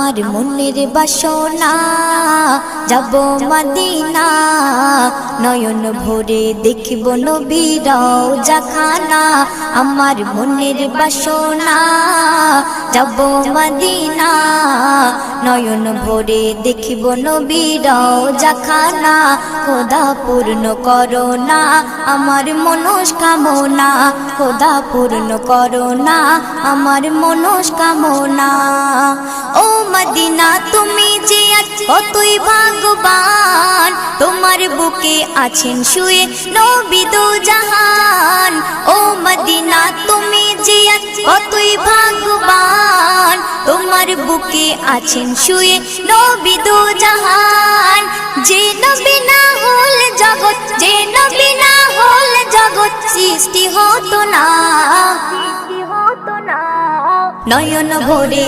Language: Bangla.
আমার মনের বাসনা যাব মদিনা নয়ন ভরে দেখিব নবীর রওজাখানা আমার মনের বাসনা যাব মদিনা নয়ন ভরে দেখিব নবীর রওজাখানা খোদা পূর্ণ করো না আমার মনস্কামনা খোদা পূর্ণ করো না আমার মনস্কামনা ও মদিনা তুমি যে কতই ভাগ্যবান তোমার বুকে আছেন শুয়ে নবী দো জাহান ও মদিনা তুমি যে কতই ভাগ্যবান তোমার বুকে আছেন শুয়ে নবী দো জাহান যে নবী না হল জগৎ যে নবী না হল জগৎ সৃষ্টি হতো না নয়ন ভরে